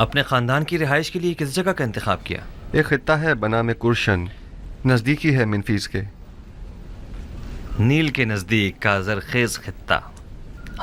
اپنے خاندان کی رہائش کے لیے کس جگہ کا انتخاب کیا؟ ایک خطہ ہے بنام کرشن، نزدیکی ہے منفیس کے۔ نیل کے نزدیک کا زرخیز خطہ،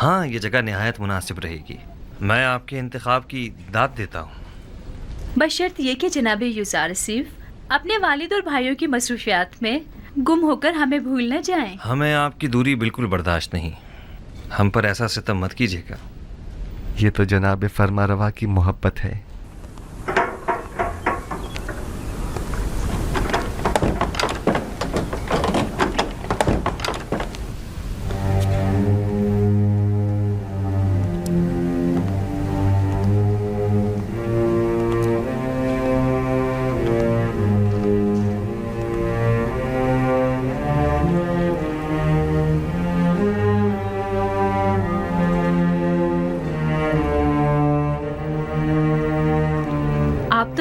ہاں یہ جگہ نہایت مناسب رہے گی۔ میں آپ کے انتخاب کی داد دیتا ہوں، بشرط یہ کہ جناب یوزار سیف اپنے والد اور بھائیوں کی مصروفیات میں گم ہو کر ہمیں بھول نہ جائیں۔ ہمیں آپ کی دوری بالکل برداشت نہیں، ہم پر ایسا ستم مت کیجیے گا۔ یہ تو جناب فرما روا کی محبت ہے۔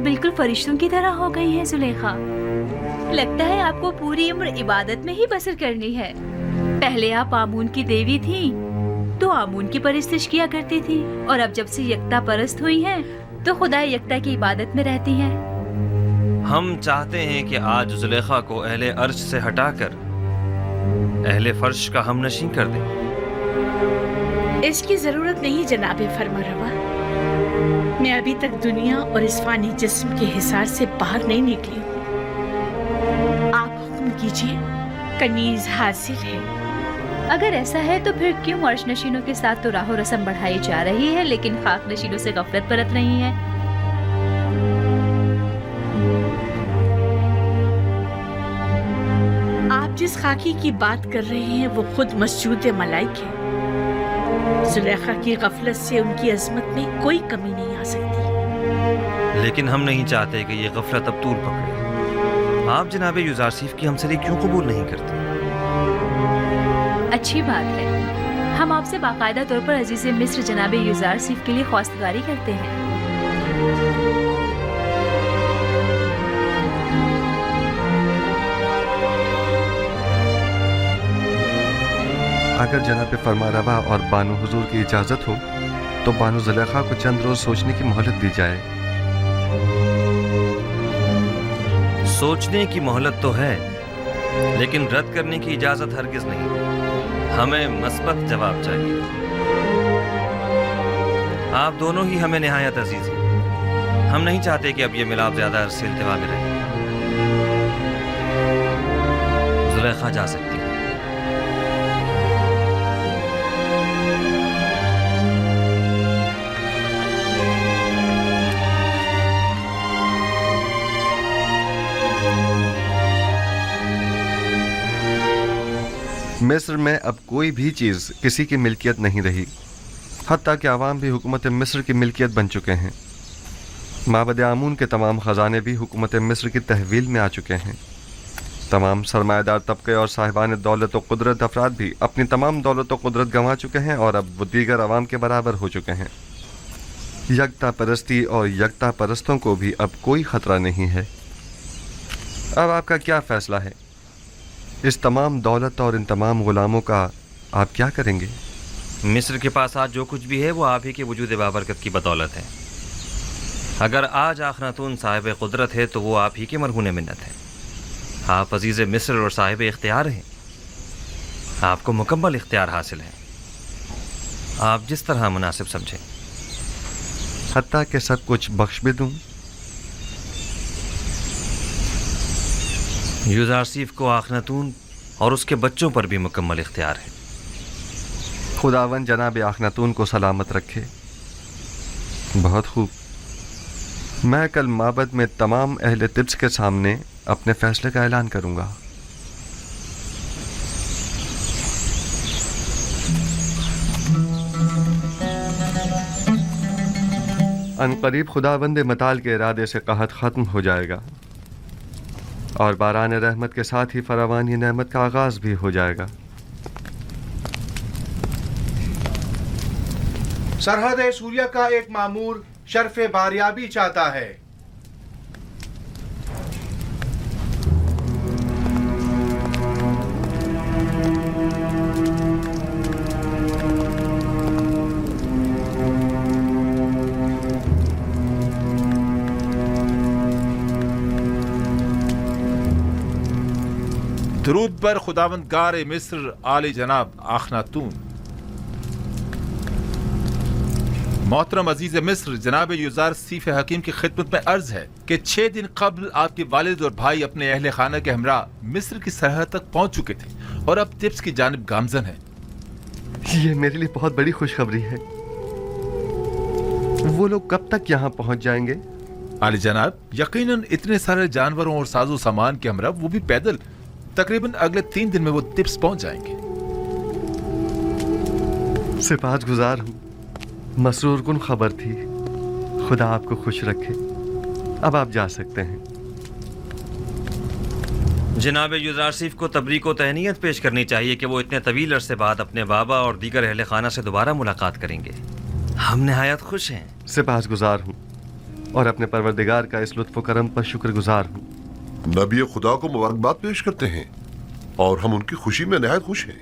بالکل فرشتوں کی طرح ہو گئی ہیں زلیخا، لگتا ہے آپ کو پوری عمر عبادت میں ہی بسر کرنی ہے۔ پہلے آپ آمون کی دیوی تھیں تو آمون کی پرستش کیا کرتی تھی، اور اب جب سے یکتا پرست ہوئی ہیں تو خدا یکتا کی عبادت میں رہتی ہیں۔ ہم چاہتے ہیں کہ آج زلیخا کو اہل عرش سے ہٹا کر اہل فرش کا ہم نشین کر دیں۔ اس کی ضرورت نہیں جناب فرمانروا، میں ابھی تک دنیا اور اس فانی جسم کے حصار سے باہر نہیں نکلی ہوں۔ آپ حکم کیجیے، کنیز حاصل ہے۔ اگر ایسا ہے تو پھر کیوں عرش نشینوں کے ساتھ تو راہ و رسم بڑھائی جا رہی ہے لیکن خاک نشینوں سے غفلت برت رہی ہے؟ آپ جس خاکی کی بات کر رہے ہیں وہ خود مسجود ملائک ہے۔ زلیخا کی غفلت سے ان کی عظمت میں کوئی کمی نہیں آ سکتی، لیکن ہم نہیں چاہتے کہ یہ غفلت اب طول پکڑے۔ آپ جناب یوزارسیف کی ہمسری کیوں قبول نہیں کرتے؟ اچھی بات ہے، ہم آپ سے باقاعدہ طور پر عزیز مصر جناب یوزارسیف کے لیے خواستگاری کرتے ہیں۔ اگر جناب فرما روا اور بانو حضور کی اجازت ہو تو بانو زلیخا کو چند روز سوچنے کی مہلت دی جائے۔ سوچنے کی مہلت تو ہے لیکن رد کرنے کی اجازت ہرگز نہیں، ہمیں مثبت جواب چاہیے۔ آپ دونوں ہی ہمیں نہایت عزیز ہیں، ہم نہیں چاہتے کہ اب یہ ملاپ زیادہ عرصے التوا میں رہے۔ زلیخا جا سکتی ہے۔ مصر میں اب کوئی بھی چیز کسی کی ملکیت نہیں رہی، حتیٰ کہ عوام بھی حکومت مصر کی ملکیت بن چکے ہیں۔ معبد آمون کے تمام خزانے بھی حکومت مصر کی تحویل میں آ چکے ہیں۔ تمام سرمایہ دار طبقے اور صاحبان دولت و قدرت افراد بھی اپنی تمام دولت و قدرت گنوا چکے ہیں اور اب وہ دیگر عوام کے برابر ہو چکے ہیں۔ یکتا پرستی اور یکتا پرستوں کو بھی اب کوئی خطرہ نہیں ہے۔ اب آپ کا کیا فیصلہ ہے؟ اس تمام دولت اور ان تمام غلاموں کا آپ کیا کریں گے؟ مصر کے پاس آج جو کچھ بھی ہے وہ آپ ہی کے وجود بابرکت کی بدولت ہے۔ اگر آج آخناتون صاحب قدرت ہے تو وہ آپ ہی کے مرہون منت ہے۔ آپ عزیز مصر اور صاحب اختیار ہیں، آپ کو مکمل اختیار حاصل ہے، آپ جس طرح مناسب سمجھیں۔ حتیٰ کہ سب کچھ بخش بھی دوں؟ یوزارسیف کو آخناتون اور اس کے بچوں پر بھی مکمل اختیار ہے۔ خداوند جناب آخناتون کو سلامت رکھے۔ بہت خوب، میں کل معبد میں تمام اہل طبس کے سامنے اپنے فیصلے کا اعلان کروں گا۔ عنقریب خداوند متعال کے ارادے سے قحط ختم ہو جائے گا اور باران رحمت کے ساتھ ہی فراوانی نعمت کا آغاز بھی ہو جائے گا۔ سرحد سوریہ کا ایک مامور شرف باریابی چاہتا ہے۔ درود پر خداوندگار مصر عالی جناب آخناتون. محترم عزیز مصر جناب یوزار سیف حکیم کی خدمت میں عرض ہے کہ 6 دن قبل آپ کے والد اور بھائی اپنے اہل خانہ کے ہمراہ مصر کی سرحد تک پہنچ چکے تھے اور اب تبس کی جانب گامزن ہیں. یہ میرے لیے بہت بڑی خوشخبری ہے. وہ لوگ کب تک یہاں پہنچ جائیں گے؟ عالی جناب یقیناً اتنے سارے جانوروں اور ساز و سامان کے ہمراہ، وہ بھی پیدل، تقریباً اگلے 3 دن میں وہ تبس پہنچ جائیں گے. سپاس گزار ہوں، مسرور کن خبر تھی. خدا آپ کو خوش رکھے. اب آپ جا سکتے ہیں. جناب یوزارسیف کو تبریک و تہنیت پیش کرنی چاہیے کہ وہ اتنے طویل عرصے بعد اپنے بابا اور دیگر اہل خانہ سے دوبارہ ملاقات کریں گے. ہم نہایت خوش ہیں. سپاس گزار ہوں اور اپنے پروردگار کا اس لطف و کرم پر شکر گزار ہوں. نبی خدا کو مبارکباد پیش کرتے ہیں اور ہم ان کی خوشی میں نہایت خوش ہیں.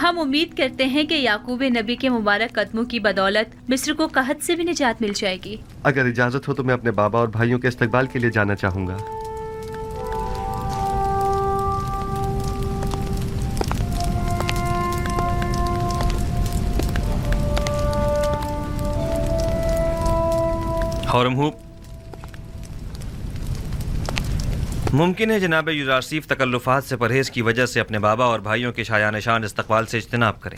ہم امید کرتے ہیں کہ یعقوب نبی کے مبارک قدموں کی بدولت مصر کو قحط سے بھی نجات مل جائے گی. اگر اجازت ہو تو میں اپنے بابا اور بھائیوں کے استقبال کے لیے جانا چاہوں گا. ہورمہوب، ممکن ہے جناب یوزارسیف تکلفات سے پرہیز کی وجہ سے اپنے بابا اور بھائیوں کے شایان نشان استقبال سے اجتناب کریں.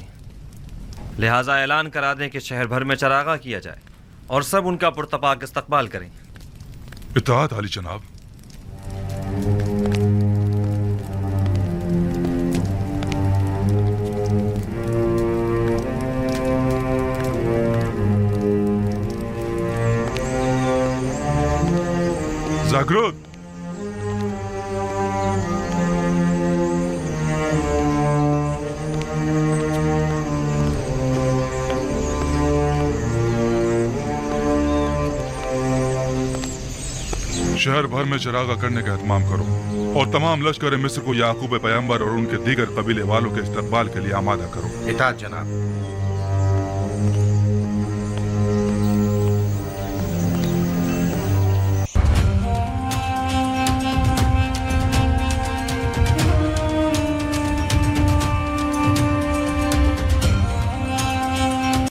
لہٰذا اعلان کرا دیں کہ شہر بھر میں چراغاں کیا جائے اور سب ان کا پرتپاک استقبال کریں. اطاعت عالی جناب. زاگرت، شہر بھر میں چراغاں کرنے کا اہتمام کرو اور تمام لشکر مصر کو یعقوب پیغمبر اور ان کے دیگر قبیلے والوں کے استقبال کے لیے آمادہ کرو. اطاعت جناب.